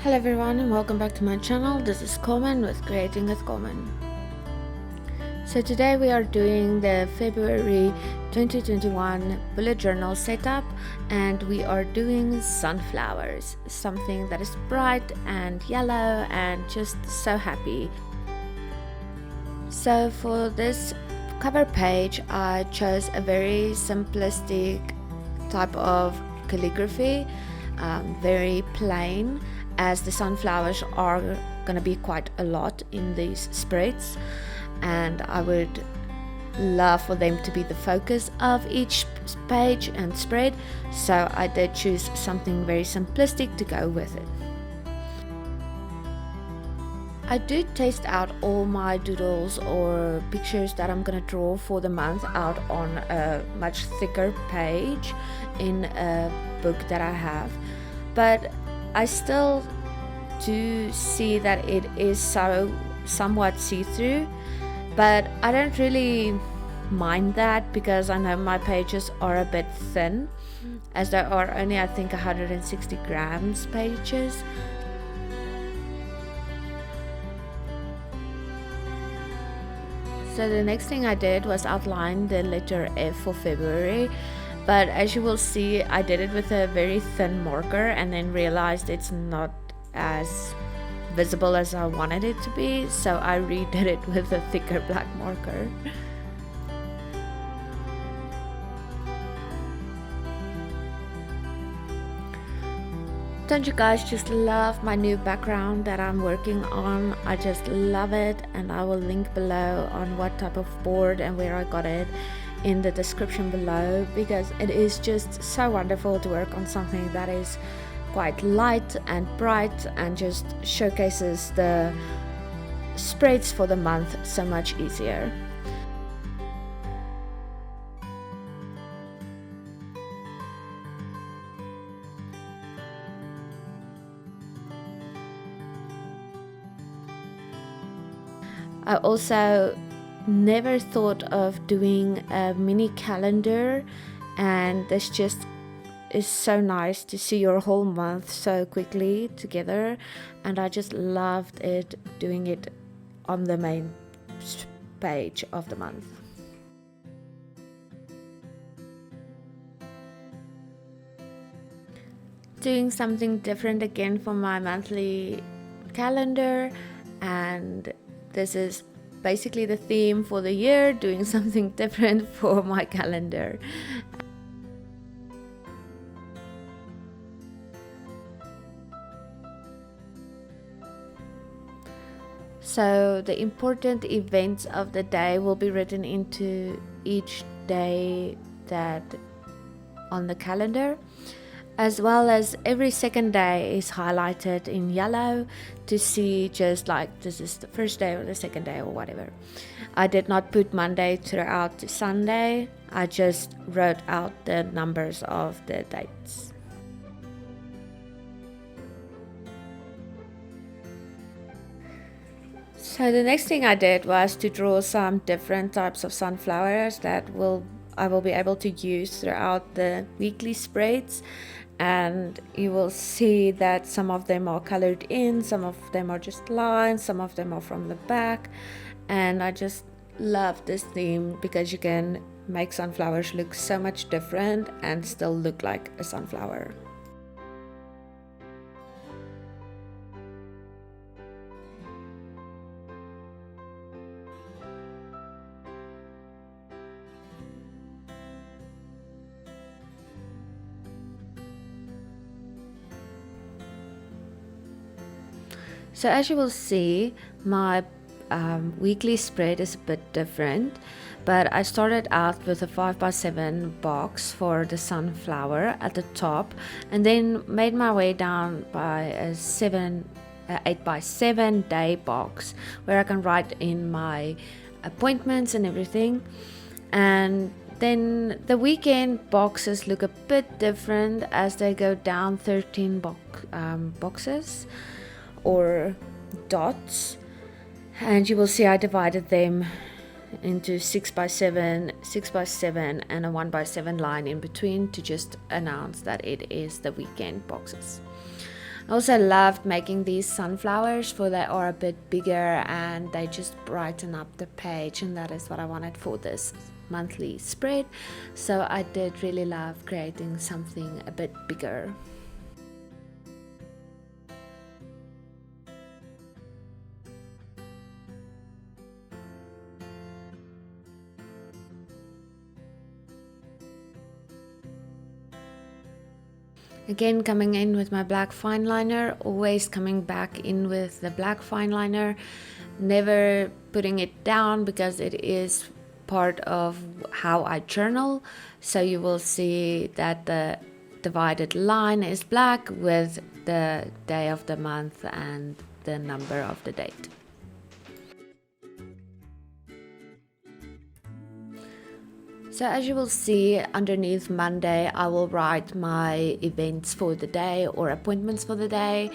Hello everyone and welcome back to my channel. This is Coleman with Creating with Coleman. So today we are doing the February 2021 bullet journal setup, and we are doing sunflowers, something that is bright and yellow and just so happy. So for this cover page I chose a very simplistic type of calligraphy, very plain, as the sunflowers are going to be quite a lot in these spreads, and I would love for them to be the focus of each page and spread, so I did choose something very simplistic to go with it. I did test out all my doodles or pictures that I'm going to draw for the month out on a much thicker page in a book that I have, but I still do see that it is somewhat see-through, but I don't really mind that because I know my pages are a bit thin, as there are only I think 160 grams pages. So the next thing I did was outline the letter F for February, but as you will see I did it with a very thin marker and then realized it's not as visible as I wanted it to be, so I redid it with a thicker black marker. Don't you guys just love my new background that I'm working on? I just love it, and I will link below on what type of board and where I got it in the description below, because it is just so wonderful to work on something that is quite light and bright and just showcases the spreads for the month so much easier. I also never thought of doing a mini calendar, and this just is so nice to see your whole month so quickly together, and I just loved it doing it on the main page of the month. Doing something different again for my monthly calendar, and this is basically the theme for the year, doing something different for my calendar. So the important events of the day will be written into each day that on the calendar, as well as every second day is highlighted in yellow to see just like this is the first day or the second day or whatever. I did not put Monday throughout to Sunday, I just wrote out the numbers of the dates. So the next thing I did was to draw some different types of sunflowers that I will be able to use throughout the weekly spreads, and you will see that some of them are colored in, some of them are just lines, some of them are from the back, and I just love this theme because you can make sunflowers look so much different and still look like a sunflower. So as you will see, my weekly spread is a bit different, but I started out with a 5x7 box for the sunflower at the top, and then made my way down by a 8x7 day box where I can write in my appointments and everything. And then the weekend boxes look a bit different as they go down 13 boxes or dots, and you will see I divided them into 6x7, 6x7 and a 1x7 line in between to just announce that it is the weekend boxes. I also loved making these sunflowers, for they are a bit bigger and they just brighten up the page, and that is what I wanted for this monthly spread. So I did really love creating something a bit bigger. Again, coming in with my black fine liner, always coming back in with the black fine liner, never putting it down because it is part of how I journal. So you will see that the divided line is black with the day of the month and the number of the date. So as you will see underneath Monday, I will write my events for the day or appointments for the day.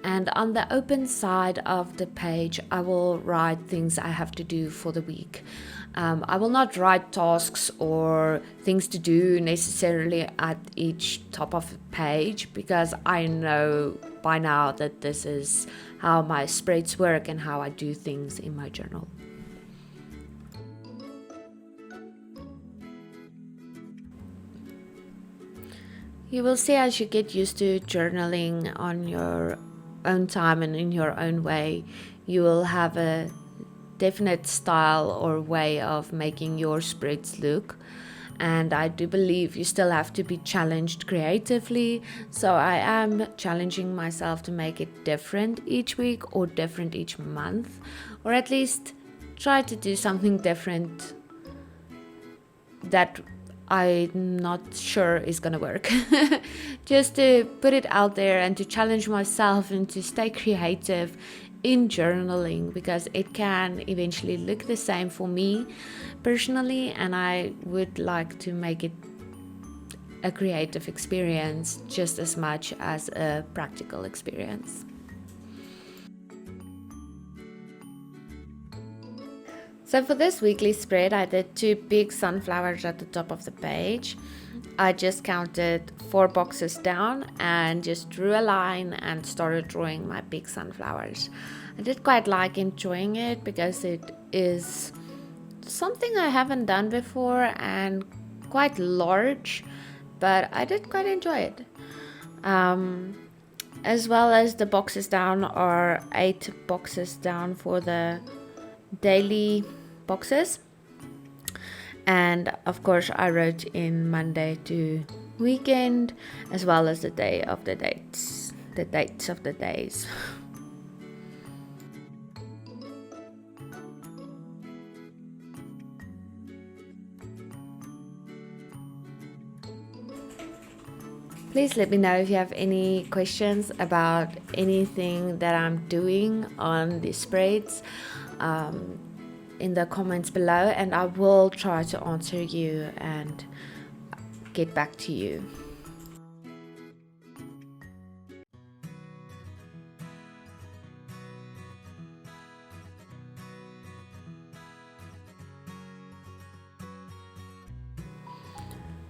And on the open side of the page, I will write things I have to do for the week. I will not write tasks or things to do necessarily at each top of the page, because I know by now that this is how my spreads work and how I do things in my journal. You will see as you get used to journaling on your own time and in your own way, you will have a definite style or way of making your spreads look. And I do believe you still have to be challenged creatively. So I am challenging myself to make it different each week or different each month, or at least try to do something different that I'm not sure is gonna work. Just to put it out there and to challenge myself and to stay creative in journaling, because it can eventually look the same for me personally, and I would like to make it a creative experience just as much as a practical experience. So for this weekly spread, I did 2 big sunflowers at the top of the page. I just counted 4 boxes down and just drew a line and started drawing my big sunflowers. I did quite like enjoying it because it is something I haven't done before and quite large, but I did quite enjoy it. As well as the boxes down are 8 boxes down for the daily boxes, and of course I wrote in Monday to weekend, as well as the day of the dates, the dates of the days. Please let me know if you have any questions about anything that I'm doing on the spreads in the comments below, and I will try to answer you and get back to you.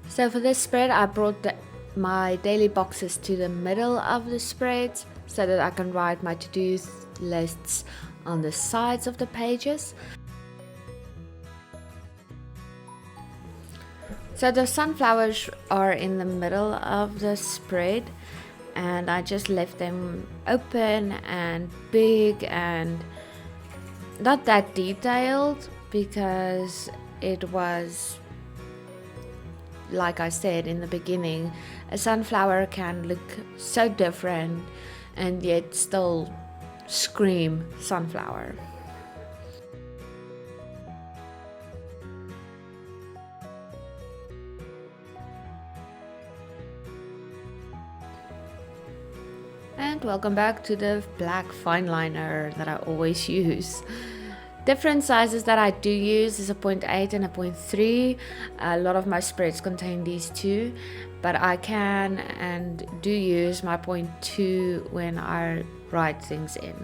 So for this spread, I brought my daily boxes to the middle of the spread so that I can write my to-do lists on the sides of the pages. So the sunflowers are in the middle of the spread, and I just left them open and big and not that detailed, because it was, like I said in the beginning, a sunflower can look so different and yet still scream sunflower. And welcome back to the black fine liner that I always use. Different sizes that I do use is a 0.8 and a 0.3. A lot of my spreads contain these two, but I can and do use my 0.2 when I write things in.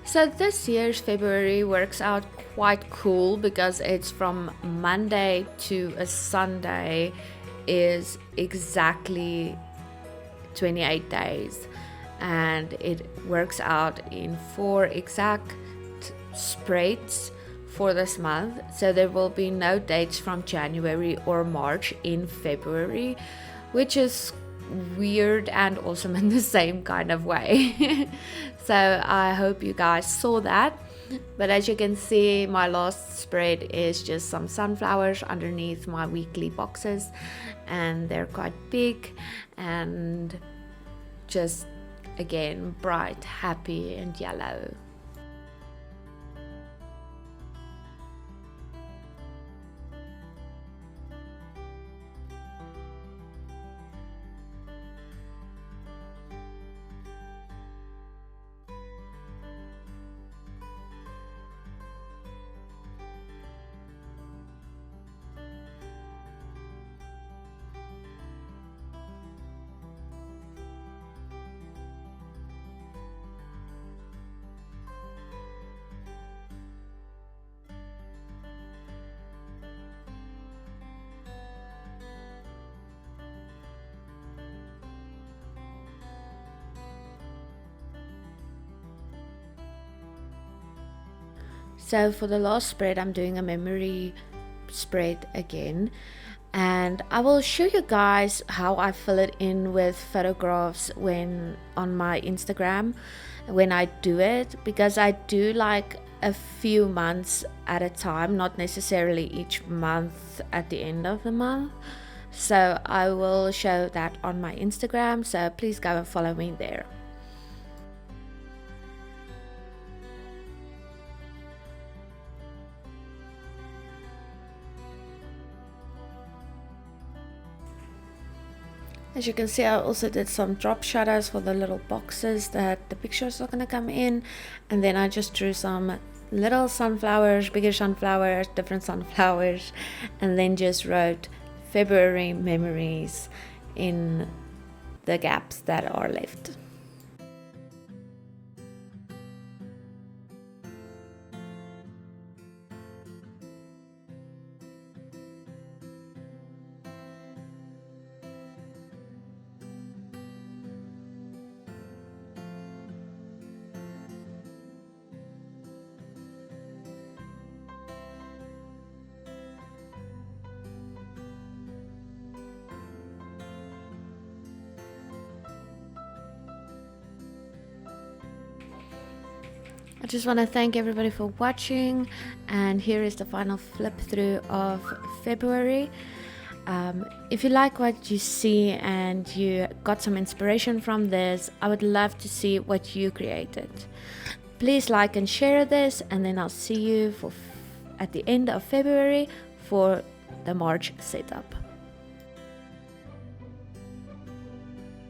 So this year's February works out quite cool because it's from Monday to a Sunday is exactly 28 days, and it works out in 4 exact spreads for this month. So there will be no dates from January or March in February, which is weird and awesome in the same kind of way. So I hope you guys saw that. But as you can see, my last spread is just some sunflowers underneath my weekly boxes, and they're quite big and just again bright, happy and yellow. So for the last spread, I'm doing a memory spread again, and I will show you guys how I fill it in with photographs when on my Instagram when I do it, because I do like a few months at a time, not necessarily each month at the end of the month. So I will show that on my Instagram, so please go and follow me there. As you can see, I also did some drop shadows for the little boxes that the pictures are going to come in, and then I just drew some little sunflowers, bigger sunflowers, different sunflowers, and then just wrote February memories in the gaps that are left. I just want to thank everybody for watching, and here is the final flip through of February. If you like what you see and you got some inspiration from this, I would love to see what you created. Please like and share this, and then I'll see you at the end of February for the March setup.